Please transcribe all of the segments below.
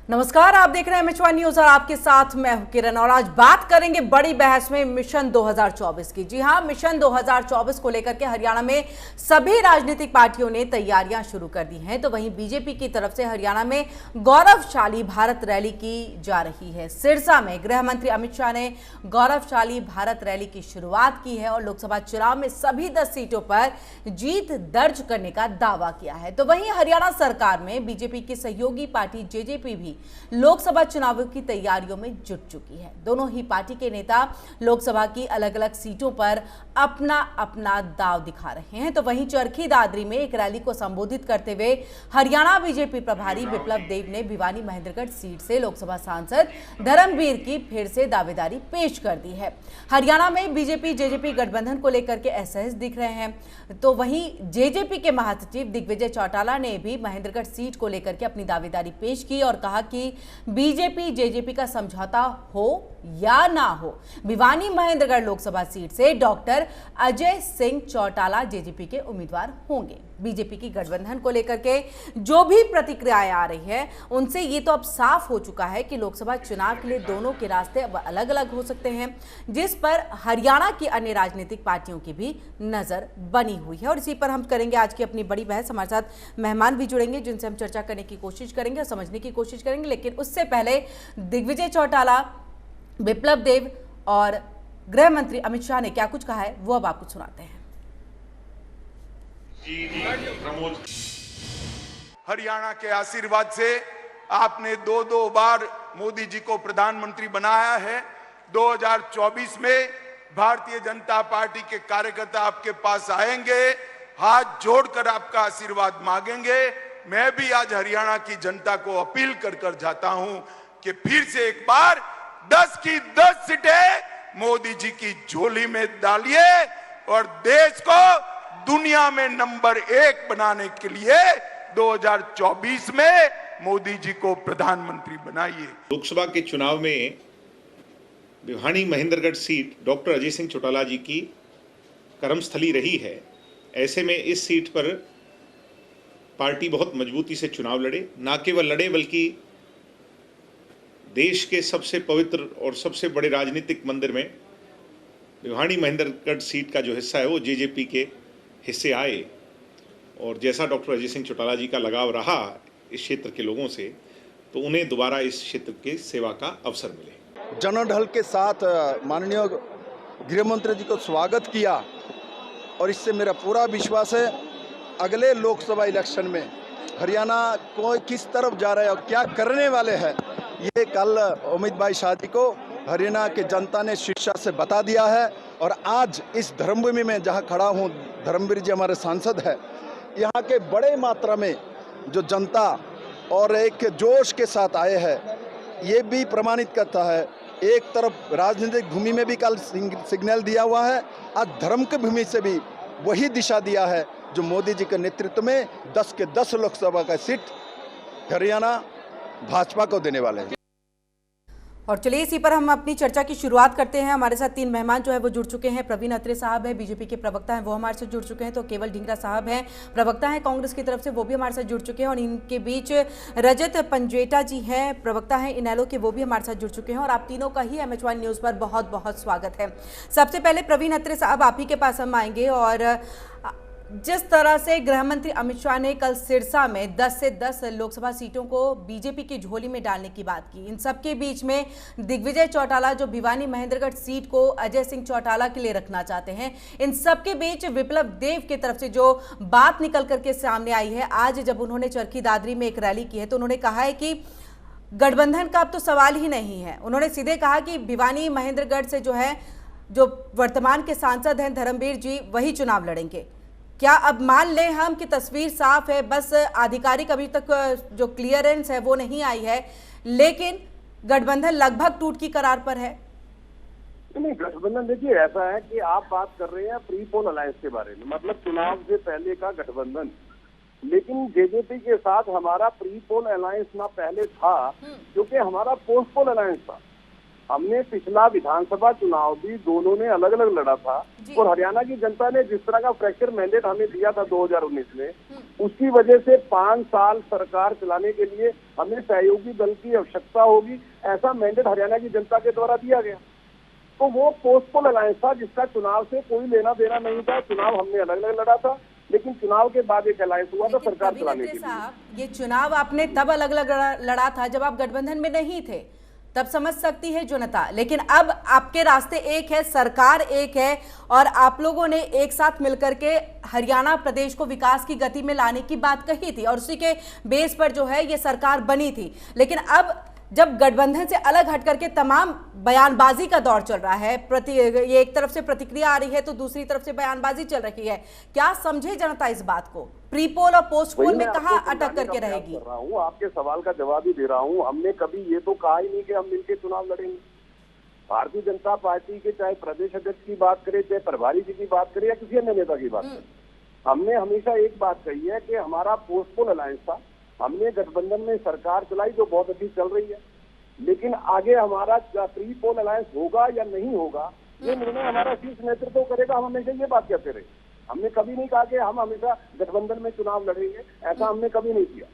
नमस्कार, आप देख रहे हैं एमएच1 न्यूज और आपके साथ मैं हूं किरण। और आज बात करेंगे बड़ी बहस में मिशन 2024 की। जी हां, मिशन 2024 को लेकर के हरियाणा में सभी राजनीतिक पार्टियों ने तैयारियां शुरू कर दी हैं। तो वहीं बीजेपी की तरफ से हरियाणा में गौरवशाली भारत रैली की जा रही है। सिरसा में गृह मंत्री अमित शाह ने गौरवशाली भारत रैली की शुरुआत की है और लोकसभा चुनाव में सभी 10 सीटों पर जीत दर्ज करने का दावा किया है। तो वहीं हरियाणा सरकार में बीजेपी की सहयोगी पार्टी जेजेपी भी लोकसभा चुनावों की तैयारियों में जुट चुकी है। दोनों ही पार्टी के नेता लोकसभा की अलग अलग सीटों पर अपना अपना दांव दिखा रहे हैं। तो वहीं चरखी दादरी में एक रैली को संबोधित करते हुए हरियाणा बीजेपी प्रभारी विप्लव देव ने भिवानी महेंद्रगढ़ सीट से लोकसभा सांसद धर्मवीर की फिर से दावेदारी पेश कर दी है। हरियाणा में बीजेपी जेजेपी गठबंधन को लेकर के असहज दिख रहे हैं। तो वहीं जेजेपी के महासचिव दिग्विजय चौटाला ने भी महेंद्रगढ़ सीट को लेकर के अपनी दावेदारी पेश की और कहा कि बीजेपी जेजेपी का समझौता हो या ना हो, भिवानी महेंद्रगढ़ लोकसभा सीट से डॉक्टर अजय सिंह चौटाला जेजेपी के उम्मीदवार होंगे। बीजेपी की गठबंधन को लेकर के जो भी प्रतिक्रियाएं आ रही है उनसे ये तो अब साफ हो चुका है कि लोकसभा चुनाव के लिए दोनों के रास्ते अब अलग अलग हो सकते हैं, जिस पर हरियाणा की अन्य राजनीतिक पार्टियों की भी नजर बनी हुई है। और इसी पर हम करेंगे आज की अपनी बड़ी बहस। हमारे साथ मेहमान भी जुड़ेंगे जिनसे हम चर्चा करने की कोशिश करेंगे और समझने की कोशिश करेंगे। लेकिन उससे पहले दिग्विजय चौटाला, विप्लव देव और गृह मंत्री अमित शाह ने क्या कुछ कहा है वो अब आपको सुनाते हैं। हरियाणा के आशीर्वाद से आपने दो बार मोदी जी को प्रधानमंत्री बनाया है। 2024 में भारतीय जनता पार्टी के कार्यकर्ता आपके पास आएंगे, हाथ जोड़कर आपका आशीर्वाद मांगेंगे। मैं भी आज हरियाणा की जनता को अपील कर जाता हूं कि फिर से एक बार 10 की 10 सीटें मोदी जी की झोली में डालिए और देश को दुनिया में नंबर 1 बनाने के लिए 2024 में मोदी जी को प्रधानमंत्री बनाइए। लोकसभा के चुनाव में भिवानी महेंद्रगढ़ सीट डॉक्टर अजय सिंह चौटाला जी की कर्मस्थली रही है। ऐसे में इस सीट पर पार्टी बहुत मजबूती से चुनाव लड़े, ना केवल लड़े बल्कि देश के सबसे पवित्र और सबसे बड़े राजनीतिक मंदिर में भिवानी महेंद्रगढ़ सीट का जो हिस्सा है वो जेजेपी के हिस्से आए। और जैसा डॉक्टर अजय सिंह चौटाला जी का लगाव रहा इस क्षेत्र के लोगों से, तो उन्हें दोबारा इस क्षेत्र के सेवा का अवसर मिले। जनढल के साथ माननीय गृह मंत्री जी को स्वागत किया और इससे मेरा पूरा विश्वास है अगले लोकसभा इलेक्शन में हरियाणा को किस तरफ जा रहा है और क्या करने वाले हैं, ये कल अमित भाई शाह जी को हरियाणा के जनता ने शिक्षा से बता दिया है। और आज इस धर्मभूमि में जहां खड़ा हूं, धर्मवीर जी हमारे सांसद है, यहाँ के बड़े मात्रा में जो जनता और एक जोश के साथ आए हैं, ये भी प्रमाणित करता है। एक तरफ राजनीतिक भूमि में भी कल सिग्नल दिया हुआ है, आज धर्म की भूमि से भी वही दिशा दिया है जो मोदी जी के नेतृत्व में 10 के 10 लोकसभा का सीट हरियाणा भाजपा को देने वाले हैं। और चलिए इसी पर हम अपनी चर्चा की शुरुआत करते हैं। हमारे साथ 3 मेहमान जो है वो जुड़ चुके हैं। प्रवीण अत्रे साहब हैं, बीजेपी के प्रवक्ता हैं, वो हमारे साथ जुड़ चुके हैं। तो केवल ढींगरा साहब हैं, प्रवक्ता हैं कांग्रेस की तरफ से, वो भी हमारे साथ जुड़ चुके हैं। और इनके बीच रजत पंजेटा जी हैं, प्रवक्ता हैं इनेलो के, वो भी हमारे साथ जुड़ चुके हैं। और आप तीनों का ही एमएच1 न्यूज़ पर बहुत बहुत स्वागत है। सबसे पहले प्रवीण अत्रे साहब, आप ही के पास हम आएंगे। और जिस तरह से गृह मंत्री अमित शाह ने कल सिरसा में 10 से 10 लोकसभा सीटों को बीजेपी की झोली में डालने की बात की, इन सबके बीच में दिग्विजय चौटाला जो भिवानी महेंद्रगढ़ सीट को अजय सिंह चौटाला के लिए रखना चाहते हैं, इन सबके बीच विप्लव देव की तरफ से जो बात निकल करके सामने आई है, आज जब उन्होंने चरखी दादरी में एक रैली की है तो उन्होंने कहा है कि गठबंधन का अब तो सवाल ही नहीं है। उन्होंने सीधे कहा कि भिवानी महेंद्रगढ़ से जो है, जो वर्तमान के सांसद हैं धर्मवीर जी, वही चुनाव लड़ेंगे। क्या अब मान लें हम कि तस्वीर साफ है, बस आधिकारिक अभी तक जो क्लियरेंस है वो नहीं आई है, लेकिन गठबंधन लगभग टूट की करार पर है? नहीं, गठबंधन देखिए ऐसा है कि आप बात कर रहे हैं प्री पोल अलायंस के बारे में, मतलब चुनाव से पहले का गठबंधन। लेकिन जेजेपी के साथ हमारा प्री पोल अलायंस ना पहले था, क्योंकि हमारा पोस्ट पोल अलायंस था। हमने पिछला विधानसभा चुनाव भी दोनों ने अलग अलग लड़ा था और हरियाणा की जनता ने जिस तरह का फ्रैक्चर मैंडेट हमें दिया था 2019 में, उसकी वजह से 5 साल सरकार चलाने के लिए हमें सहयोगी दल की आवश्यकता होगी, ऐसा मैंडेट हरियाणा की जनता के द्वारा दिया गया। तो वो पोस्टपोल अलायंस था जिसका चुनाव से कोई लेना देना नहीं था। चुनाव हमने अलग अलग लड़ा था, लेकिन चुनाव के बाद एक अलायंस हुआ था सरकार चलाने के लिए। ये चुनाव आपने तब अलग अलग लड़ा था जब आप गठबंधन में नहीं थे, तब समझ सकती है जनता। लेकिन अब आपके रास्ते एक है, सरकार एक है, और आप लोगों ने एक साथ मिलकर के हरियाणा प्रदेश को विकास की गति में लाने की बात कही थी और उसी के बेस पर जो है ये सरकार बनी थी। लेकिन अब जब गठबंधन से अलग हट करके तमाम बयानबाजी का दौर चल रहा है, ये एक तरफ से प्रतिक्रिया आ रही है तो दूसरी तरफ से बयानबाजी चल रही है, क्या समझे जनता इस बात को? प्रीपोल और पोस्ट पोल में कहां अटक करके रहेगी? आपके सवाल का जवाब ही दे रहा हूं। हमने कभी ये तो कहा ही नहीं कि हम मिलकर चुनाव लड़ेंगे। भारतीय जनता पार्टी के चाहे प्रदेश अध्यक्ष की बात करें, चाहे प्रभारी जी की बात करें या किसी अन्य नेता की बात करें, हमने हमेशा एक बात कही है कि हमारा पोस्ट पोल अलायंस था। हमने गठबंधन में सरकार चलाई जो बहुत अच्छी चल रही है, लेकिन आगे हमारा प्री पोल अलायंस होगा या नहीं होगा ये निर्णय हमारा शीर्ष नेतृत्व करेगा। हम हमेशा ये बात कहते रहे। हमने कभी नहीं कहा कि हम हमेशा गठबंधन में चुनाव लड़ेंगे, ऐसा हमने कभी नहीं किया।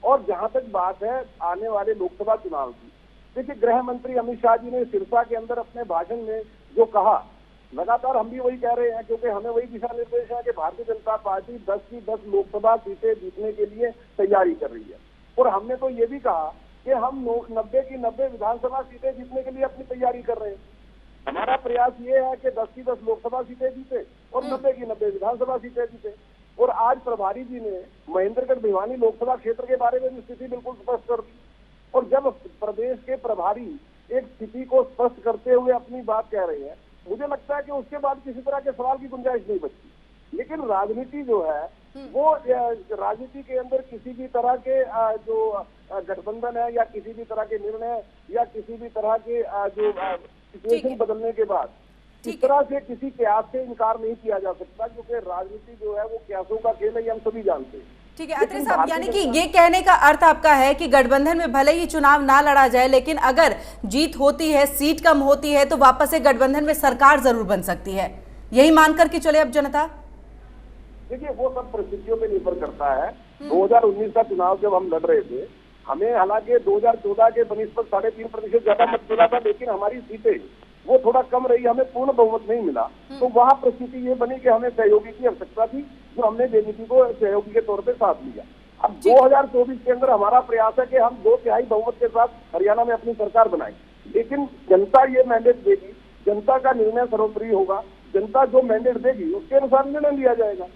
और जहां तक बात है आने वाले लोकसभा चुनाव की, देखिए गृह मंत्री अमित शाह जी ने सिरसा के अंदर अपने भाषण में जो कहा, लगातार हम भी वही कह रहे हैं, क्योंकि हमें वही दिशा निर्देश है कि भारतीय जनता पार्टी 10 की 10 लोकसभा सीटें जीतने के लिए तैयारी कर रही है। और हमने तो ये भी कहा कि हम 90 की 90 विधानसभा सीटें जीतने के लिए अपनी तैयारी कर रहे हैं। हमारा प्रयास ये है कि 10 की 10 लोकसभा सीटें जीते और 90 की 90 विधानसभा सीटें जीते। और आज प्रभारी जी ने महेंद्रगढ़ भिवानी लोकसभा क्षेत्र के बारे में भी स्थिति बिल्कुल स्पष्ट कर दी। और जब प्रदेश के प्रभारी एक स्थिति को स्पष्ट करते हुए अपनी बात कह रहे हैं, मुझे लगता है कि उसके बाद किसी तरह के सवाल की गुंजाइश नहीं बचती। लेकिन राजनीति जो है वो राजनीति के अंदर किसी भी तरह के जो गठबंधन है या किसी भी तरह के निर्णय या किसी भी तरह के जो सिचुएशन बदलने के बाद इस तरह से किसी प्रयास से इनकार नहीं किया जा सकता, क्योंकि राजनीति जो है वो प्रयासों का खेल है, ये हम सभी जानते हैं। ठीक है अत्रे साहब, यानी कि ये कहने का अर्थ आपका है कि गठबंधन में भले ही चुनाव ना लड़ा जाए, लेकिन अगर जीत होती है, सीट कम होती है, तो वापस से गठबंधन में सरकार जरूर बन सकती है, यही मान करके चले अब जनता? देखिए वो सब परिस्थितियों पे निर्भर करता है। 2019 का चुनाव जब हम लड़ रहे थे, हमें हालांकि 2014 के बनिस्बत 3.5% ज्यादा मत मिला था, लेकिन हमारी सीटें वो थोड़ा कम रही, हमें पूर्ण बहुमत नहीं मिला। तो वहाँ परिस्थिति ये बनी कि हमें सहयोगी की आवश्यकता थी, जो हमने जेडीपी को सहयोगी के तौर पे साथ लिया। अब 2024 के अंदर हमारा प्रयास है कि हम 2/3 बहुमत के साथ हरियाणा में अपनी सरकार बनाएं, लेकिन जनता ये मैंडेट देगी, जनता का निर्णय सर्वोपरि होगा। जनता जो मैंडेट देगी उसके अनुसार निर्णय लिया जाएगा।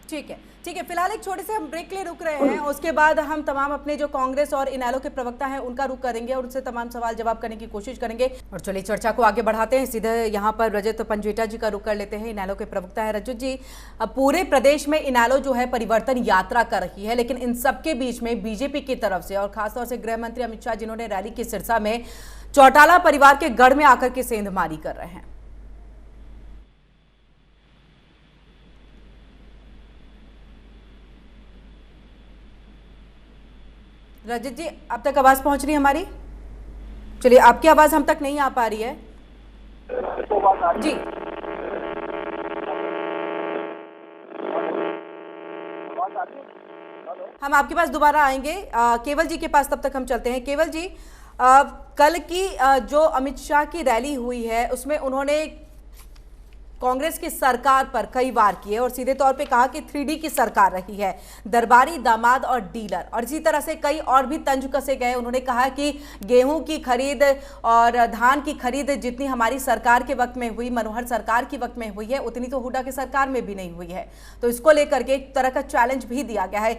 ठीक है, फिलहाल एक छोटे से हम ब्रेक ले रुक रहे हैं, उसके बाद हम तमाम अपने जो कांग्रेस और इनेलो के प्रवक्ता हैं उनका रुख करेंगे और उनसे तमाम सवाल जवाब करने की कोशिश करेंगे। और चलिए चर्चा को आगे बढ़ाते हैं, सीधे यहाँ पर रजत पंजवेटा जी का रुख कर लेते हैं, इनेलो के प्रवक्ता है। रजत जी, अब पूरे प्रदेश में इनेलो जो है परिवर्तन यात्रा कर रही है, लेकिन इन सबके बीच में बीजेपी की तरफ से और खासतौर से गृह मंत्री अमित शाह जिन्होंने रैली की सिरसा में चौटाला परिवार के गढ़ में आकर के सेंधमारी कर रहे हैं। रजत जी, अब तक आवाज पहुंच रही है हमारी? चलिए, आपकी आवाज हम तक नहीं आ पा रही है जी। हम आपके पास दोबारा आएंगे, केवल जी के पास तब तक हम चलते हैं। केवल जी, कल की जो अमित शाह की रैली हुई है उसमें उन्होंने कांग्रेस की सरकार पर कई वार किए और सीधे तौर पे कहा कि 3D की सरकार रही है, दरबारी, दामाद और डीलर, और इसी तरह से कई और भी तंज कसे गए। उन्होंने कहा कि गेहूं की खरीद और धान की खरीद जितनी हमारी सरकार के वक्त में हुई, मनोहर सरकार के वक्त में हुई है, उतनी तो हुड्डा की सरकार में भी नहीं हुई है। तो इसको लेकर के एक तरह का चैलेंज भी दिया गया है।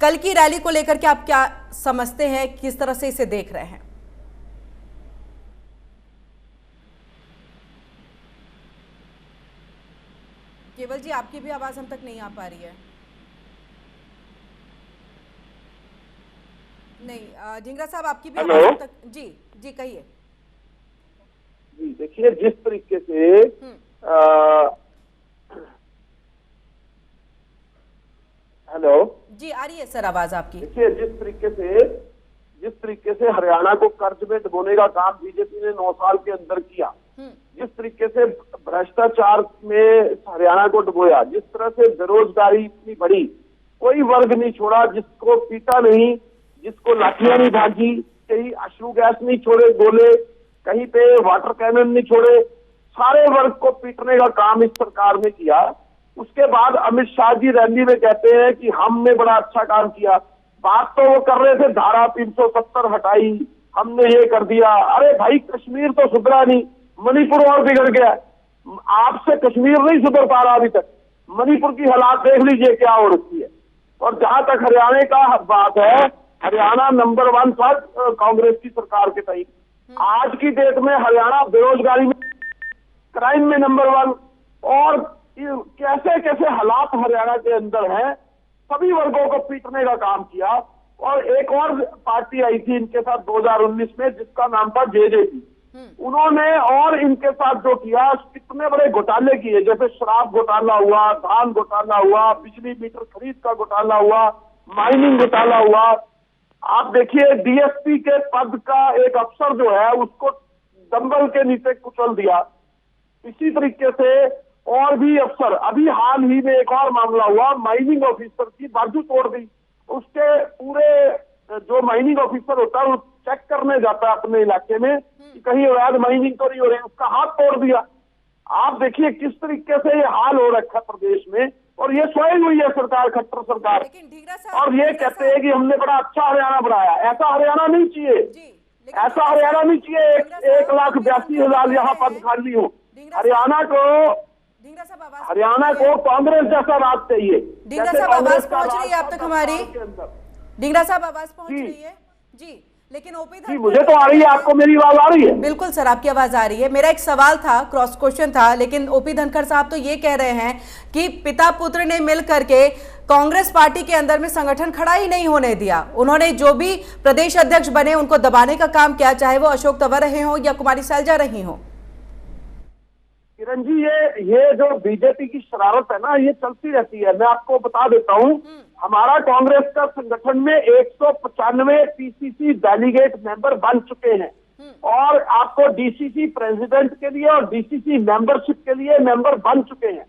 कल की रैली को लेकर के आप क्या समझते हैं, किस तरह से इसे देख रहे हैं? केवल जी, आपकी भी आवाज हम तक नहीं आ पा रही है। नहीं, ढींगरा साहब, आपकी भी आवाज हम तक। जी कहिए। जी देखिए, जिस तरीके से हेलो जी, आ रही है सर आवाज आपकी। देखिए, जिस तरीके से जिस तरीके से हरियाणा को कर्ज में डुबोने का काम बीजेपी ने 9 साल के अंदर किया, जिस तरीके से भ्रष्टाचार में हरियाणा को डुबोया, जिस तरह से बेरोजगारी इतनी बढ़ी, कोई वर्ग नहीं छोड़ा जिसको पीटा नहीं, जिसको लाठियां नहीं भाजी, कहीं अश्रु गैस नहीं छोड़े गोले, कहीं पे वाटर कैनन नहीं छोड़े, सारे वर्ग को पीटने का काम इस सरकार ने किया। उसके बाद अमित शाह जी रैली में कहते हैं कि हमने बड़ा अच्छा काम किया। बात तो वो कर रहे थे धारा 370 हटाई, हमने ये कर दिया। अरे भाई, कश्मीर तो सुधरा नहीं, मणिपुर और बिगड़ गया। आपसे कश्मीर नहीं सुधर पा रहा अभी तक। मणिपुर की हालात देख लीजिए क्या हो रखी है। और जहां तक हरियाणा का बात है, हरियाणा नंबर 1 था कांग्रेस की सरकार के टाइम। आज की डेट में हरियाणा बेरोजगारी में, क्राइम में नंबर 1, और कैसे कैसे हालात हरियाणा के अंदर हैं। सभी वर्गों को पीटने का काम किया। और एक और पार्टी आई थी इनके साथ 2019 में, जिसका नाम था जेजेपी। उन्होंने और इनके साथ जो किया, कितने बड़े घोटाले किए, जैसे शराब घोटाला हुआ, धान घोटाला हुआ, बिजली मीटर खरीद का घोटाला हुआ, माइनिंग घोटाला हुआ। आप देखिए, डीएसपी के पद का एक अफसर जो है उसको डंबल के नीचे कुचल दिया। इसी तरीके से और भी अफसर, अभी हाल ही में एक और मामला हुआ, माइनिंग ऑफिसर की बाजू तोड़ दी। उसके पूरे जो माइनिंग ऑफिसर होता है वो चेक करने जाता है अपने इलाके में कि कहीं अवैध माइनिंग तो नहीं हो रही, उसका हाथ तोड़ दिया। आप देखिए किस तरीके से ये हाल हो रखा है प्रदेश में। और ये सोई हुई है सरकार, खट्टर सरकार, और ये कहते हैं कि हमने बड़ा अच्छा हरियाणा बनाया। ऐसा हरियाणा नहीं चाहिए, ऐसा हरियाणा नहीं चाहिए 1,82,000 यहाँ पद खाली हो। हरियाणा को कांग्रेस जैसा राज चाहिए। ढींगरा साहब, आवाज पहुंच रही है आप तक हमारी? ढींगरा साहब, आवाज पहुंच रही है जी? लेकिन ओपी धनखड़, मुझे तो आ रही है, आपको मेरी आवाज आ रही है? बिल्कुल सर, आपकी आवाज आ रही है। मेरा एक सवाल था, क्रॉस क्वेश्चन था, लेकिन ओपी धनखड़ साहब तो ये कह रहे हैं कि पिता पुत्र ने मिल करके कांग्रेस पार्टी के अंदर में संगठन खड़ा ही नहीं होने दिया। उन्होंने जो भी प्रदेश अध्यक्ष बने उनको दबाने का काम किया, चाहे वो अशोक तंवर रहे हो या कुमारी सैलजा रही हो। किरण जी, ये जो बीजेपी की शरारत है ना, ये चलती रहती है। मैं आपको बता देता हूँ, हमारा कांग्रेस का संगठन में 195 पीसीसी डेलीगेट मेंबर बन चुके हैं, और आपको डीसीसी प्रेसिडेंट के लिए और डीसीसी मेंबरशिप के लिए मेंबर बन चुके हैं।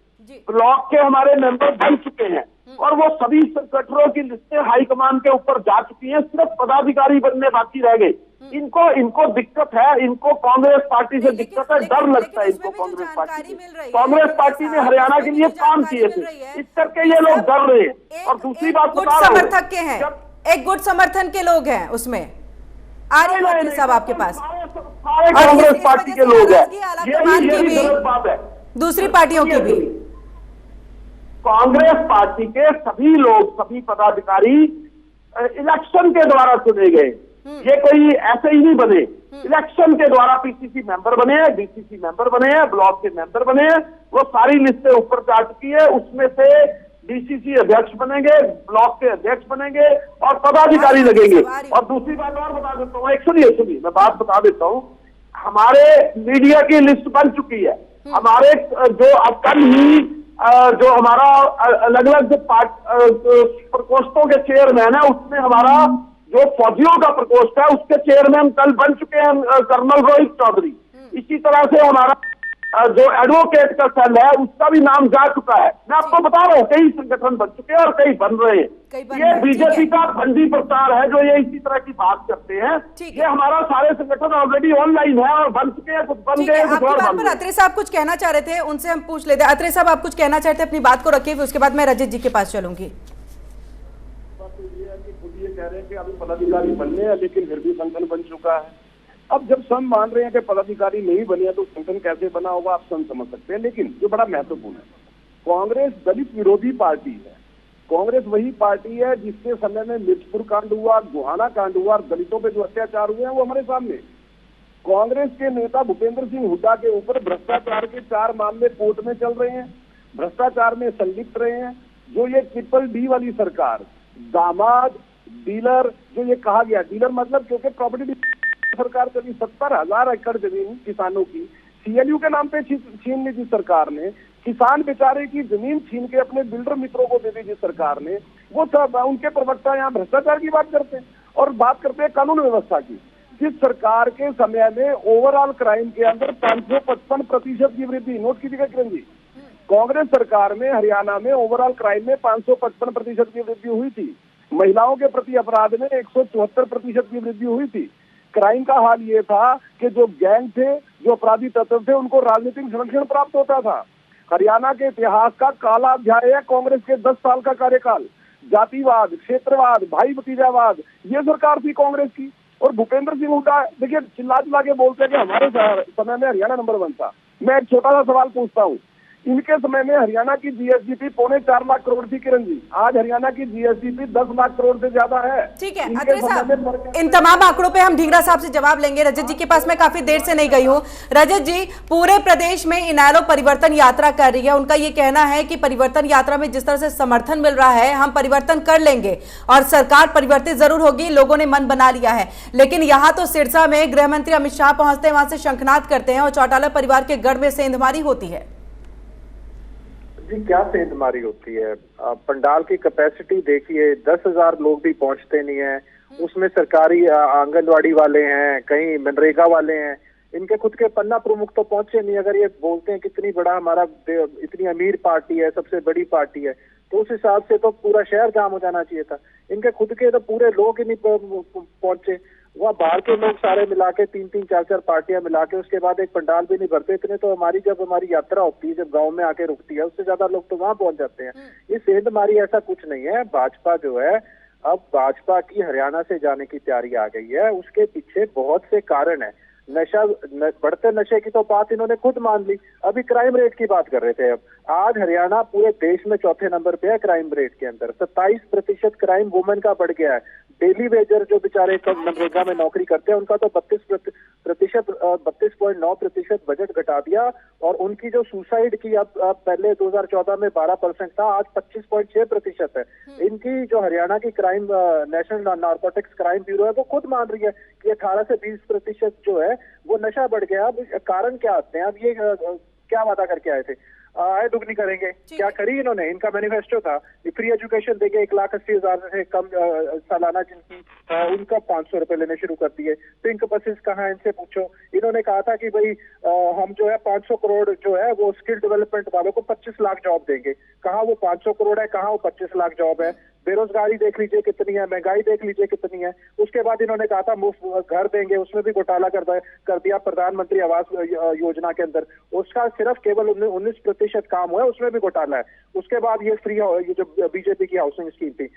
ब्लॉक के हमारे मेंबर बन चुके हैं, और वो सभी संगठनों की लिस्टें हाईकमान के ऊपर जा चुकी हैं। सिर्फ पदाधिकारी बनने बाकी रह गए। इनको दिक्कत है, इनको कांग्रेस पार्टी से दिक्कत है, डर लगता है इनको कांग्रेस पार्टी से। कांग्रेस पार्टी ने हरियाणा के लिए काम किए थे, इस करके ये लोग डर रहे हैं। और दूसरी बात बता रहा हूं, समर्थक के हैं, एक गुट समर्थन के लोग हैं उसमें। आ रहे हैं साहब आपके पास, सारे कांग्रेस पार्टी के लोग हैं। ये गलत बात है। दूसरी पार्टियों की भी, कांग्रेस पार्टी के सभी लोग, सभी पदाधिकारी इलेक्शन के द्वारा चुने गए। ये कोई ऐसे ही नहीं बने, इलेक्शन के द्वारा पीसीसी मेंबर बने हैं, डीसीसी मेंबर बने हैं, ब्लॉक के मेंबर बने हैं। वो सारी लिस्टें ऊपर जा चुकी है। उसमें से डीसीसी अध्यक्ष बनेंगे, ब्लॉक के अध्यक्ष बनेंगे और पदाधिकारी लगेंगे। और दूसरी बात और बता देता हूँ, एक सुनिए, मैं बात बता देता हूँ। हमारे मीडिया की लिस्ट बन चुकी है। हमारे जो अब कल ही जो हमारा अलग अलग प्रकोष्ठों के चेयरमैन है, उसमें हमारा जो फौजियों का प्रकोष्ठ है उसके चेयरमैन कल बन चुके हैं कर्नल रोहित चौधरी। इसी तरह से हमारा जो एडवोकेट का सेल है उसका भी नाम जा चुका है। मैं आपको बता रहा हूँ, कई संगठन बन चुके हैं और कई बन रहे हैं। ये बीजेपी का बंदी प्रचार है जो ये इसी तरह की बात करते हैं। ये हमारा सारे संगठन ऑलरेडी ऑनलाइन है और बन चुके हैं, कुछ बन गए, कुछ और बन गए। अत्रे साहब कुछ कहना चाह रहे थे, उनसे हम पूछ लेते हैं। अत्रे साहब, आप कुछ कहना चाहते हैं, अपनी बात को रखिए, उसके बाद मैं रजत जी के पास चलूंगी। ये है कि खुद ये कह रहे हैं कि अभी पदाधिकारी बनने हैं, लेकिन फिर भी संगठन बन चुका है। अब जब सब मान रहे हैं कि पदाधिकारी नहीं बने हैं तो संगठन कैसे बना होगा आप समझ सकते हैं। लेकिन जो बड़ा महत्वपूर्ण है, कांग्रेस दलित विरोधी पार्टी है। कांग्रेस वही पार्टी है जिसके समय में मिर्चपुर कांड हुआ, गोहाना कांड हुआ, दलितों पे जो अत्याचार हुए हैं वो हमारे सामने। कांग्रेस के नेता भूपेंद्र सिंह हुड्डा के ऊपर भ्रष्टाचार के 4 मामले कोर्ट में चल रहे हैं, भ्रष्टाचार में संलिप्त रहे हैं। जो ये BBB वाली सरकार, दामाद, डीलर, जो ये कहा गया, डीलर मतलब क्योंकि प्रॉपर्टी सरकार कभी 70,000 एकड़ जमीन किसानों की CLU के नाम पे छीन ली थी सरकार ने। किसान बेचारे की जमीन छीन के अपने बिल्डर मित्रों को दे दी थी सरकार ने। वो सब उनके प्रवक्ता यहाँ भ्रष्टाचार की बात करते हैं। और बात करते हैं कानून व्यवस्था की। जिस सरकार के समय में ओवरऑल क्राइम के अंदर 555% की वृद्धि, नोट कीजिएगा किरण जी, कांग्रेस सरकार में हरियाणा में ओवरऑल क्राइम में 555% की वृद्धि हुई थी। महिलाओं के प्रति अपराध में 174% की वृद्धि हुई थी। क्राइम का हाल ये था कि जो गैंग थे, जो अपराधी तत्व थे, उनको राजनीतिक संरक्षण प्राप्त होता था। हरियाणा के इतिहास का काला अध्याय है कांग्रेस के 10 साल का कार्यकाल। जातिवाद, क्षेत्रवाद, भाई भतीजावाद, ये सरकार थी कांग्रेस की। और भूपेंद्र सिंह हुड्डा देखिए चिल्ला चिल्ला के बोलते हैं कि हमारे समय में हरियाणा नंबर 1 था। मैं एक छोटा सा सवाल पूछता हूँ, इनके समय में हरियाणा की जीएसडीपी 4.25 लाख करोड़ थी किरण जी, आज हरियाणा की जीएसडीपी 10 लाख करोड़ से ज्यादा है। ठीक है अत्रे साहब, इन तमाम आंकड़ों पे हम ढींगरा साहब से जवाब लेंगे। रजत जी के पास मैं काफी देर से नहीं गई हूँ। रजत जी, पूरे प्रदेश में इनेलो परिवर्तन यात्रा कर रही है। उनका ये कहना है कि परिवर्तन यात्रा में जिस तरह से समर्थन मिल रहा है, हम परिवर्तन कर लेंगे और सरकार परिवर्तित जरूर होगी, लोगों ने मन बना लिया है। लेकिन यहाँ तो सिरसा में गृह मंत्री अमित शाह पहुंचते हैं, वहां से शंखनाद करते हैं और चौटाला परिवार के गढ़ में सेंधमारी होती है। जी क्या सेंधमारी होती है? पंडाल की कैपेसिटी देखिए, 10,000 लोग भी पहुंचते नहीं है। उसमें सरकारी आंगनवाड़ी वाले हैं, कहीं मनरेगा वाले हैं, इनके खुद के पन्ना प्रमुख तो पहुंचे नहीं। अगर ये बोलते हैं कितनी बड़ा हमारा, इतनी अमीर पार्टी है, सबसे बड़ी पार्टी है, तो उस हिसाब से तो पूरा शहर जाम हो जाना चाहिए था। इनके खुद के तो पूरे लोग ही नहीं पहुंचे। वहाँ बाहर के लोग सारे मिला के 3-3, 4-4 पार्टियां मिला के उसके बाद एक पंडाल भी नहीं भरते। इतने तो जब हमारी यात्रा होती है, जब गांव में आके रुकती है, उससे ज्यादा लोग तो वहां पहुंच जाते हैं। ये सेंधमारी ऐसा कुछ नहीं है। भाजपा जो है, अब भाजपा की हरियाणा से जाने की तैयारी आ गई है। उसके पीछे बहुत से कारण है। बढ़ते नशे की तो बात इन्होंने खुद मान ली। अभी क्राइम रेट की बात कर रहे थे। अब आज हरियाणा पूरे देश में चौथे नंबर पे है क्राइम रेट के अंदर। 27% क्राइम वुमेन का बढ़ गया है। डेली वेजर जो बेचारे मनरेगा में नौकरी करते हैं, उनका तो 32.9% बजट घटा दिया। और उनकी जो सुसाइड की अब पहले 2014 में 12% था, आज 25.6% है। इनकी जो हरियाणा की crime, national narcotics crime bureau है, वो खुद मान रही है कि 18 से 20% जो है वो नशा बढ़ गया। अब कारण क्या आते हैं? अब ये क्या वादा करके आए थे? आय दुगनी करेंगे, क्या करी इन्होंने? इनका मैनिफेस्टो था फ्री एजुकेशन देंगे, 1,80,000 से कम सालाना जिनकी, उनका 500 रुपए लेने शुरू कर दिए। पिंक बसेस कहाँ, इनसे पूछो। इन्होंने कहा था कि भाई हम जो है 500 करोड़ जो है वो स्किल डेवलपमेंट वालों को 25 लाख जॉब देंगे। कहाँ वो 500 करोड़ है, कहाँ वो 25 लाख जॉब है? बेरोजगारी देख लीजिए कितनी है, महंगाई देख लीजिए कितनी है। उसके बाद इन्होंने कहा था मुफ्त घर देंगे, उसमें भी घोटाला कर दिया प्रधानमंत्री आवास योजना के अंदर। उसका सिर्फ केवल 19% काम हुआ है, उसमें भी घोटाला है। उसके बाद ये जो बीजेपी की हाउसिंग स्कीम थी,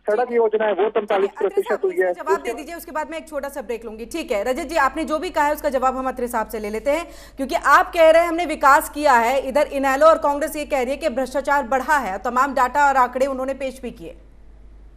सड़क योजना है, वो 45% हुई है। जवाब दे दीजिए, उसके बाद मैं एक छोटा सा ब्रेक लूंगी। ठीक है रजत जी, आपने जो भी कहा है उसका जवाब हम अत्रे साहब से ले लेते हैं, क्योंकि आप कह रहे हैं हमने विकास किया है, इधर इनेलो और कांग्रेस ये कह रही है कि भ्रष्टाचार बढ़ा है। तमाम डाटा और आंकड़े उन्होंने पेश भी किए।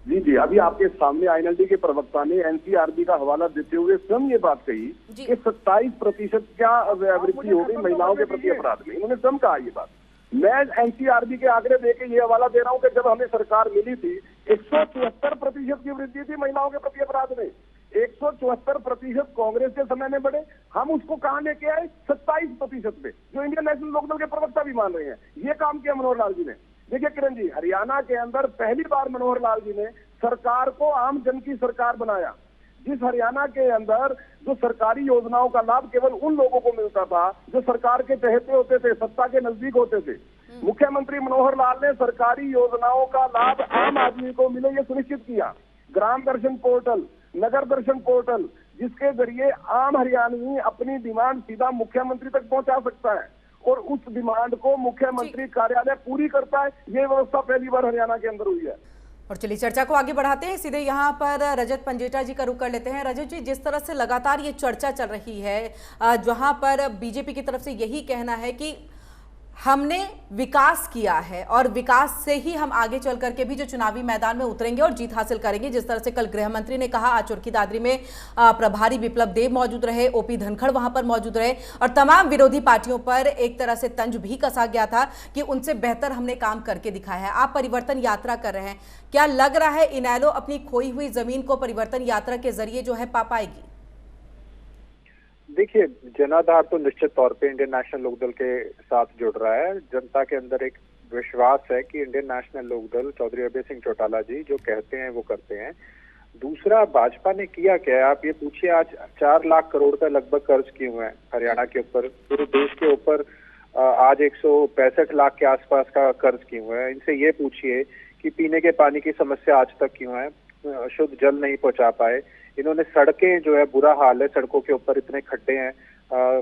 जी अभी आपके सामने आईएनएलडी के प्रवक्ता ने एनसीआरबी का हवाला देते हुए स्वयं ये बात कही कि 27% क्या वृद्धि हो गई महिलाओं के प्रति अपराध में। इन्होंने स्वयं कहा ये बात। मैं एनसीआरबी के आंकड़े देके ये हवाला दे रहा हूँ कि जब हमें सरकार मिली थी 174% की वृद्धि थी महिलाओं के प्रति अपराध में। 174% कांग्रेस के समय में बढ़े, हम उसको कहां लेके आए? 27% पे, जो इंडियन नेशनल लोकदल के प्रवक्ता भी मान रहे हैं। ये काम किया मनोहर लाल जी ने। देखिए किरण जी, हरियाणा के अंदर पहली बार मनोहर लाल जी ने सरकार को आम जन की सरकार बनाया। जिस हरियाणा के अंदर जो सरकारी योजनाओं का लाभ केवल उन लोगों को मिलता था जो सरकार के चहेते होते थे, सत्ता के नजदीक होते थे। मुख्यमंत्री मनोहर लाल ने सरकारी योजनाओं का लाभ आम आदमी को मिले, ये सुनिश्चित किया। ग्राम दर्शन पोर्टल, नगर दर्शन पोर्टल, जिसके जरिए आम हरियाणवी अपनी डिमांड सीधा मुख्यमंत्री तक पहुंचा सकता है और उस डिमांड को मुख्यमंत्री कार्यालय पूरी करता है। ये व्यवस्था पहली बार हरियाणा के अंदर हुई है। और चलिए चर्चा को आगे बढ़ाते हैं, सीधे यहाँ पर रजत पंजेटा जी का रुख कर लेते हैं। रजत जी, जिस तरह से लगातार ये चर्चा चल रही है, जहाँ पर बीजेपी की तरफ से यही कहना है कि हमने विकास किया है और विकास से ही हम आगे चल करके भी जो चुनावी मैदान में उतरेंगे और जीत हासिल करेंगे। जिस तरह से कल गृह मंत्री ने कहा, आज चुरखी दादरी में प्रभारी विप्लव देव मौजूद रहे, ओपी धनखड़ वहां पर मौजूद रहे और तमाम विरोधी पार्टियों पर एक तरह से तंज भी कसा गया था कि उनसे बेहतर हमने काम करके दिखाया है। आप परिवर्तन यात्रा कर रहे हैं, क्या लग रहा है इनेलो अपनी खोई हुई जमीन को परिवर्तन यात्रा के जरिए जो है पा पाएगी? देखिए, जनाधार तो निश्चित तौर पे इंडियन नेशनल लोकदल के साथ जुड़ रहा है। जनता के अंदर एक विश्वास है कि इंडियन नेशनल लोकदल, चौधरी अभय सिंह चौटाला जी जो कहते हैं वो करते हैं। दूसरा, भाजपा ने किया क्या है? आप ये पूछिए, आज 4 लाख करोड़ का लगभग कर्ज किए हुए हैं हरियाणा के ऊपर, पूरे देश के ऊपर आज 165 लाख के आसपास का कर्ज किए हुए हैं। इनसे ये पूछिए कि पीने के पानी की समस्या आज तक क्यों है, शुद्ध जल नहीं पहुंचा पाए। इन्होंने सड़कें जो है, बुरा हाल है, सड़कों के ऊपर इतने खड्डे हैं,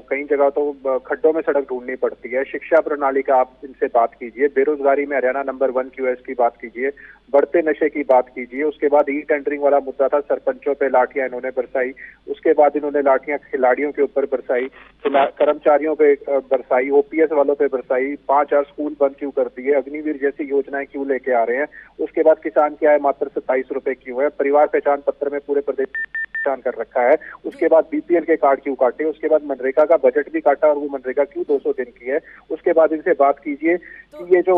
कई जगह तो खड्डों में सड़क ढूंढनी पड़ती है। शिक्षा प्रणाली का आप इनसे बात कीजिए, बेरोजगारी में हरियाणा नंबर 1 QS की बात कीजिए, बढ़ते नशे की बात कीजिए। उसके बाद ई टेंडरिंग वाला मुद्दा था, सरपंचों पे लाठियां इन्होंने बरसाई। उसके बाद इन्होंने लाठियां खिलाड़ियों के ऊपर बरसाई, कर्मचारियों पे बरसाई, OPS वालों पे बरसाई। 5000 स्कूल बंद क्यों कर दिए, अग्निवीर जैसी योजनाएं क्यों लेके आ रहे हैं। उसके बाद किसान की आय मात्र 27 रुपए क्यों है, परिवार पहचान पत्र में पूरे प्रदेश पहचान कर रखा है। उसके बाद BPL के कार्ड क्यों काटे, उसके बाद मनरेगा का बजट भी काटा, और वो मनरेगा क्यों 200 दिन की है। उसके बाद इनसे बात कीजिए कि ये जो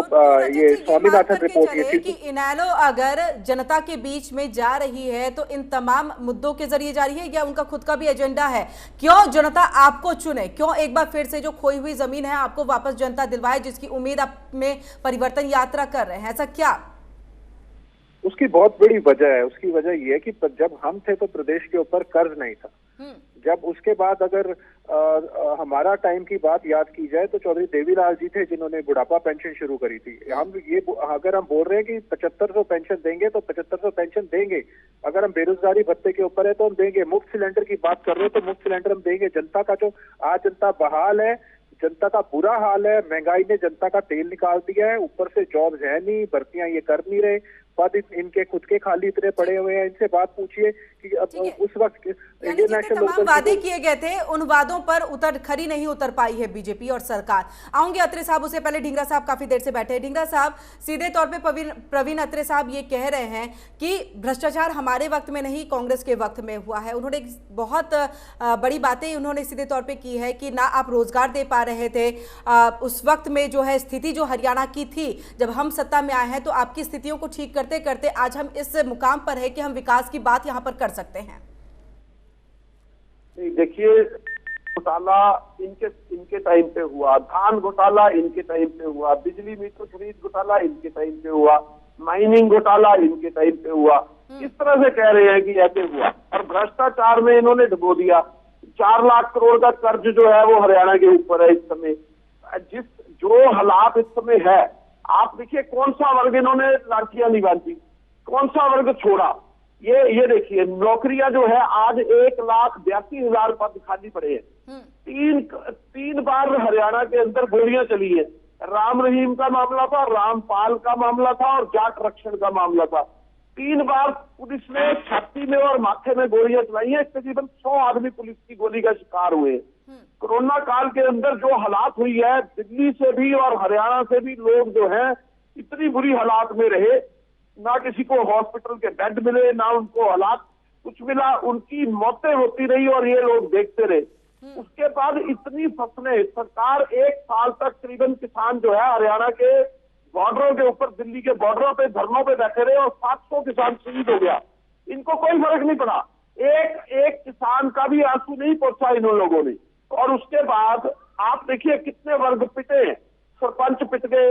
ये स्वामीनाथन रिपोर्ट, ये कि इनेलो अगर जनता के बीच में जा रही है तो इन तमाम मुद्दों के जरिए जा रही है, या उनका खुद का भी एजेंडा है? क्यों जनता आपको चुने, क्यों एक बार फिर से जो खोई हुई जमीन है आपको वापस जनता दिलवाए, जिसकी उम्मीद आप में परिवर्तन यात्रा कर रहे हैं, ऐसा क्या? उसकी बहुत बड़ी वजह है। उसकी वजह ये है कि जब हम थे तो प्रदेश के ऊपर कर्ज नहीं था। जब उसके बाद अगर हमारा टाइम की बात याद की जाए तो चौधरी देवीलाल जी थे जिन्होंने बुढ़ापा पेंशन शुरू करी थी। हम ये अगर हम बोल रहे हैं कि 7500 पेंशन देंगे तो 7500 पेंशन देंगे। अगर हम बेरोजगारी भत्ते के ऊपर है तो हम देंगे। मुफ्त सिलेंडर की बात कर रहे हो तो मुफ्त सिलेंडर हम देंगे। जनता का जो आज जनता बहाल है, जनता का बुरा हाल है, महंगाई ने जनता का तेल निकाल दिया है, ऊपर से जॉब्स है नहीं, भर्तियां ये कर नहीं रहे, पद इनके खुद के खाली इतने पड़े हुए हैं। इनसे बात पूछिए कि अब उस वक्त इंडियन नेशनल तमाम वादे किए गए थे, उन वादों पर खरी नहीं उतर पाई है बीजेपी और सरकार। आऊंगे अत्रे साहब, उससे पहले ढींगरा साहब काफी देर से बैठे हैं। ढींगरा साहब, सीधे तौर पे प्रवीण अत्रे साहब ये कह रहे हैं कि भ्रष्टाचार हमारे वक्त में नहीं, कांग्रेस के वक्त में हुआ है। उन्होंने बहुत बड़ी बातें उन्होंने सीधे तौर पर की है कि ना आप रोजगार दे पा रहे थे उस वक्त में, जो है स्थिति जो हरियाणा की थी, जब हम सत्ता में आए हैं तो आपकी स्थितियों को ठीक करते करते आज हम इस मुकाम पर है कि हम विकास की बात यहां पर कर सकते हैं। देखिए, घोटाला इनके टाइम पे हुआ, धान घोटाला इनके टाइम पे हुआ, बिजली मीटर खरीद घोटाला इनके टाइम पे हुआ, माइनिंग घोटाला इनके टाइम पे हुआ। इस तरह से कह रहे हैं कि ऐसे हुआ, और भ्रष्टाचार में इन्होंने डुबो दिया। 4 लाख करोड़ का कर्ज जो है वो हरियाणा के ऊपर है इस समय। जो हालात इस समय है, आप देखिए कौन सा वर्ग इन्होंने लाठियां नहीं बांधी, कौन सा वर्ग छोड़ा। ये देखिए, नौकरियां जो है आज 1,82,000 पद खाली पड़े हैं। तीन बार हरियाणा के अंदर गोलियां चली है। राम रहीम का मामला था, रामपाल का मामला था, और जाट रक्षण का मामला था। 3 बार पुलिस ने छाती में और माथे में गोलियां चलाई है। तकरीबन 100 आदमी पुलिस की गोली का शिकार हुए। कोरोना काल के अंदर जो हालात हुई है, दिल्ली से भी और हरियाणा से भी लोग जो है इतनी बुरी हालात में रहे, ना किसी को हॉस्पिटल के बेड मिले, ना उनको हालात कुछ मिला, उनकी मौतें होती रही और ये लोग देखते रहे। उसके बाद इतनी फसलें, सरकार 1 साल तक करीबन किसान जो है हरियाणा के बॉर्डरों के ऊपर, दिल्ली के बॉर्डरों पे धरनों पे बैठे रहे, और 700 किसान शहीद हो गया। इनको कोई फर्क नहीं पड़ा, एक किसान का भी आंसू नहीं पहुंचा इन लोगों ने। और उसके बाद आप देखिए कितने वर्ग पिटे, सरपंच पिट गए,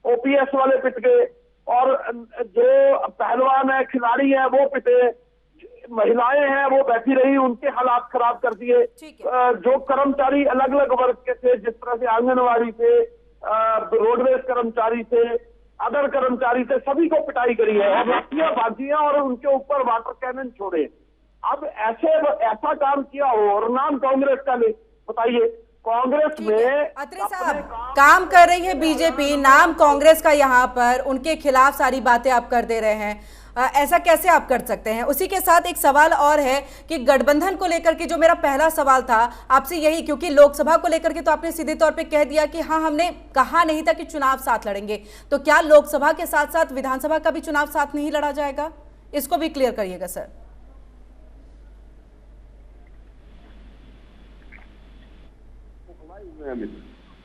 OPS वाले पिट गए, और जो पहलवान है, खिलाड़ी है, वो पिटे, महिलाएं हैं वो बैठी रही, उनके हालात खराब कर दिए। जो कर्मचारी अलग अलग वर्ग के थे, जिस तरह से आंगनवाड़ी थे, रोडवेज कर्मचारी थे, अदर कर्मचारी थे, सभी को पिटाई करी है, और लाठियां बांधी हैं और उनके ऊपर वाटर कैनन छोड़े। अब ऐसा काम किया हो और नाम कांग्रेस का ले, बताइए। कांग्रेस में अत्रे साहब, काम कर रही है बीजेपी, नाम कांग्रेस का यहाँ पर, उनके खिलाफ सारी बातें आप कर दे रहे हैं, ऐसा कैसे आप कर सकते हैं? उसी के साथ एक सवाल और है कि गठबंधन को लेकर के, जो मेरा पहला सवाल था आपसे यही, क्योंकि लोकसभा को लेकर के तो आपने सीधे तौर पे कह दिया कि हाँ, हमने कहा नहीं था कि चुनाव साथ लड़ेंगे, तो क्या लोकसभा के साथ साथ विधानसभा का भी चुनाव साथ नहीं लड़ा जाएगा? इसको भी क्लियर करिएगा सर।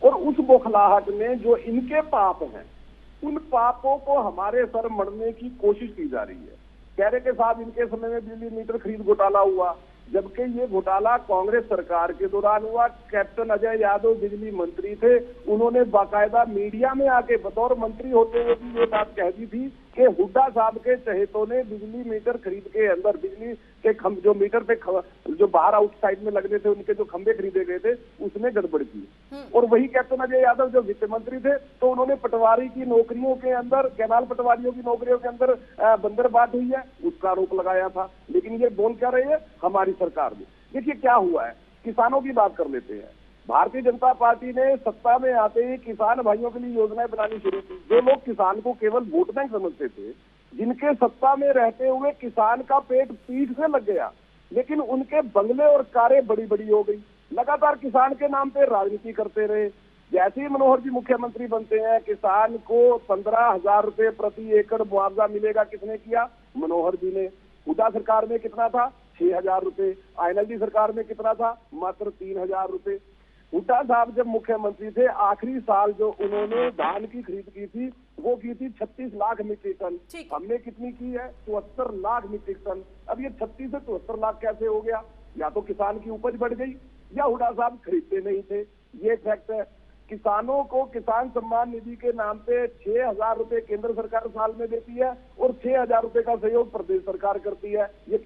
और उस बौखलाहट में जो इनके पाप हैं, उन पापों को हमारे सर मढ़ने की कोशिश की जा रही है। कह रहे के साथ इनके समय में बिजली मीटर खरीद घोटाला हुआ, जबकि ये घोटाला कांग्रेस सरकार के दौरान हुआ। कैप्टन अजय यादव बिजली मंत्री थे, उन्होंने बाकायदा मीडिया में आके बतौर मंत्री होते हुए भी ये बात कह दी थी कि हुड्डा साहब के चहेतों ने बिजली मीटर खरीद के अंदर बिजली के जो मीटर पे जो बाहर आउटसाइड में लगने थे उनके जो खंभे खरीदे गए थे उसमें गड़बड़ की। और वही कैप्टन अजय यादव जो वित्त मंत्री थे तो उन्होंने पटवारी की नौकरियों के अंदर, कैनाल पटवारियों की नौकरियों के अंदर बंदरबाट हुई है उसका आरोप लगाया था। लेकिन ये बोल क्या रही है हमारी सरकार ने। देखिए क्या हुआ है, किसानों की बात कर लेते हैं। भारतीय जनता पार्टी ने सत्ता में आते ही किसान भाइयों के लिए योजनाएं बनानी शुरू की। जो लोग किसान को केवल वोट बैंक समझते थे, जिनके सत्ता में रहते हुए किसान का पेट पीठ से लग गया, लेकिन उनके बंगले और कारें बड़ी बड़ी हो गई, लगातार किसान के नाम पे राजनीति करते रहे। जैसे ही मनोहर जी मुख्यमंत्री बनते हैं, किसान को 15,000 रुपए प्रति एकड़ मुआवजा मिलेगा, किसने किया? मनोहर जी ने। हुड्डा सरकार में कितना था? 6,000 रुपए। आईएनएलडी सरकार में कितना था? मात्र 3,000 रुपए। हुड्डा साहब जब मुख्यमंत्री थे, आखिरी साल जो उन्होंने धान की खरीद की थी वो की थी 36 लाख मीट्रिक टन। हमने कितनी की है? 74 लाख मीट्रिक टन। अब ये 36 से 74 लाख कैसे हो गया? या तो किसान की उपज बढ़ गई या हुड्डा साहब खरीदते नहीं थे, ये फैक्ट है। किसानों को किसान सम्मान निधि के नाम पे 6,000 रुपए केंद्र सरकार साल में देती है और 6,000 रुपए का सहयोग प्रदेश सरकार करती है। ये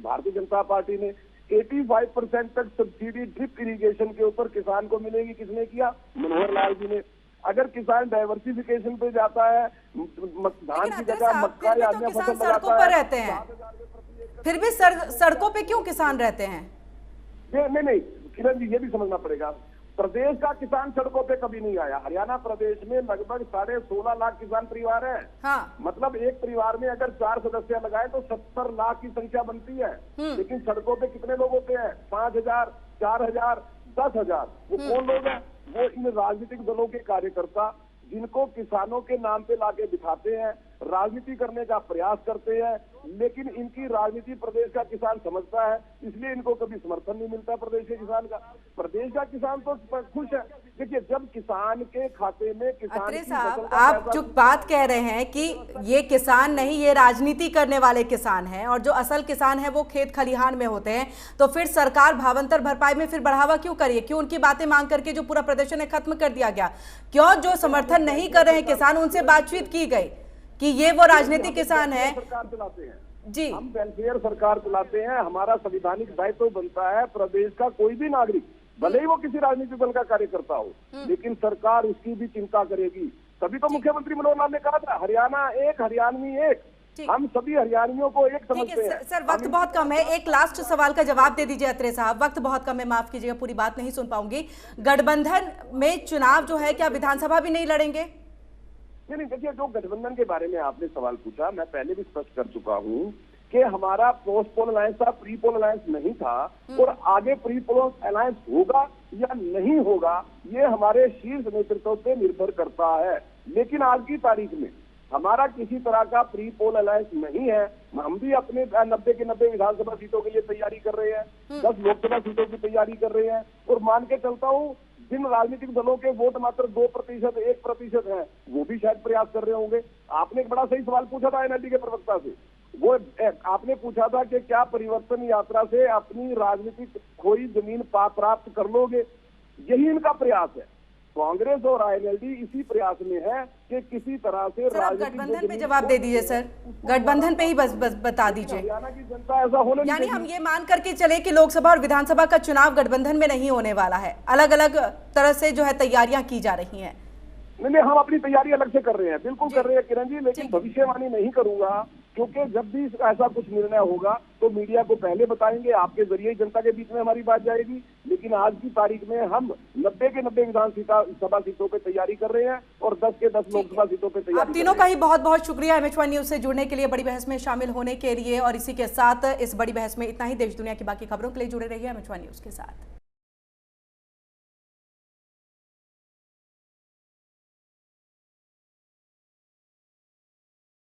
भारतीय जनता पार्टी ने 85% तक सब्सिडी ड्रिप इरिगेशन के ऊपर किसान को मिलेगी, किसने किया? मनोहर लाल जी ने। अगर किसान डाइवर्सिफिकेशन पे जाता है, धान की जगह मक्का या अन्य फसल लगाता है, रहते हैं, फिर भी सड़कों पे क्यों किसान रहते हैं? नहीं किरण जी, ये भी समझना पड़ेगा। प्रदेश का किसान सड़कों पे कभी नहीं आया। हरियाणा प्रदेश में लगभग 16.5 लाख किसान परिवार है। हाँ। मतलब एक परिवार में अगर 4 सदस्य लगाए तो 70 लाख की संख्या बनती है। लेकिन सड़कों पे कितने लोग होते हैं? 5,000, 4,000, 10,000। वो कौन लोग हैं? वो इन राजनीतिक दलों के कार्यकर्ता, जिनको किसानों के नाम पे लाके बिठाते हैं, राजनीति करने का प्रयास करते हैं, लेकिन इनकी राजनीति प्रदेश का किसान समझता है, इसलिए इनको कभी समर्थन नहीं मिलता प्रदेश के किसान का। प्रदेश का किसान तो खुश है। देखिए, जब किसान के खाते में किसान की साहब, आप जो बात कह रहे हैं कि ये किसान नहीं, ये राजनीति करने वाले किसान हैं और जो असल किसान है वो खेत खलिहान में होते हैं, तो फिर सरकार भावांतर भरपाई में फिर बढ़ावा क्यों करिए? क्यों उनकी बातें मांग करके जो पूरा प्रदर्शन है खत्म कर दिया गया? क्यों जो समर्थन नहीं कर रहे हैं किसान, उनसे बातचीत की गई कि ये वो राजनीतिक किसान है? सरकार चलाते हैं जी, हम वेलफेयर सरकार चलाते हैं। हमारा संविधानिक दायित्व तो बनता है प्रदेश का कोई भी नागरिक, भले ही वो किसी राजनीतिक दल का कार्यकर्ता हो, लेकिन सरकार उसकी भी चिंता करेगी। तभी तो मुख्यमंत्री मनोहर लाल ने कहा था हरियाणा एक, हरियाणवी एक। हम सभी हरियाणवियों को एक समझते हैं। सर, वक्त बहुत कम है, एक लास्ट सवाल का जवाब दे दीजिए अत्रे साहब। वक्त बहुत कम है, माफ कीजिएगा, पूरी बात नहीं सुन पाऊंगी। गठबंधन में चुनाव जो है, क्या विधानसभा भी नहीं लड़ेंगे? नहीं, देखिए, जो गठबंधन के बारे में आपने सवाल पूछा, मैं पहले भी स्पष्ट कर चुका हूँ कि हमारा पोस्ट पोल अलायंस था, प्री पोल अलायंस नहीं था। और आगे प्री पोल अलायंस होगा या नहीं होगा, ये हमारे शीर्ष नेतृत्व पे निर्भर करता है। लेकिन आज की तारीख में हमारा किसी तरह का प्री पोल अलायंस नहीं है। हम भी अपने 90 के 90 विधानसभा सीटों के लिए तैयारी कर रहे हैं, 10 लोकसभा सीटों की तैयारी कर रहे हैं। और मान के चलता हूँ जिन राजनीतिक दलों के वोट मात्र 2%, 1% है, वो भी शायद प्रयास कर रहे होंगे। आपने एक बड़ा सही सवाल पूछा था एनएलडी के प्रवक्ता से। वो आपने पूछा था कि क्या परिवर्तन यात्रा से अपनी राजनीतिक खोई जमीन प्राप्त कर लोगे? यही इनका प्रयास है। कांग्रेस और आईएनएलडी इसी प्रयास में है कि किसी तरह से गठबंधन पे जवाब दे दीजिए सर, गठबंधन पे ही बस बता दीजिए। हरियाणा की जनता ऐसा होने यानी हम ये मान करके चले कि लोकसभा और विधानसभा का चुनाव गठबंधन में नहीं होने वाला है, अलग अलग तरह से जो है तैयारियां की जा रही हैं। नहीं, हम अपनी तैयारी अलग से कर रहे हैं, बिल्कुल कर रहे हैं किरण जी, लेकिन भविष्यवाणी नहीं करूंगा, क्योंकि जब भी ऐसा कुछ निर्णय होगा तो मीडिया को पहले बताएंगे, आपके जरिए जनता के बीच में हमारी बात जाएगी। लेकिन आज की तारीख में हम 90 के 90 विधानसभा सीटों पे तैयारी कर रहे हैं और 10 के 10 लोकसभा सीटों पे तैयारी। आप तीनों का ही बहुत बहुत शुक्रिया MH1 न्यूज से जुड़ने के लिए, बड़ी बहस में शामिल होने के लिए। और इसी के साथ इस बड़ी बहस में इतना ही। देश दुनिया की बाकी खबरों के लिए जुड़े रहिए MH1 न्यूज के साथ।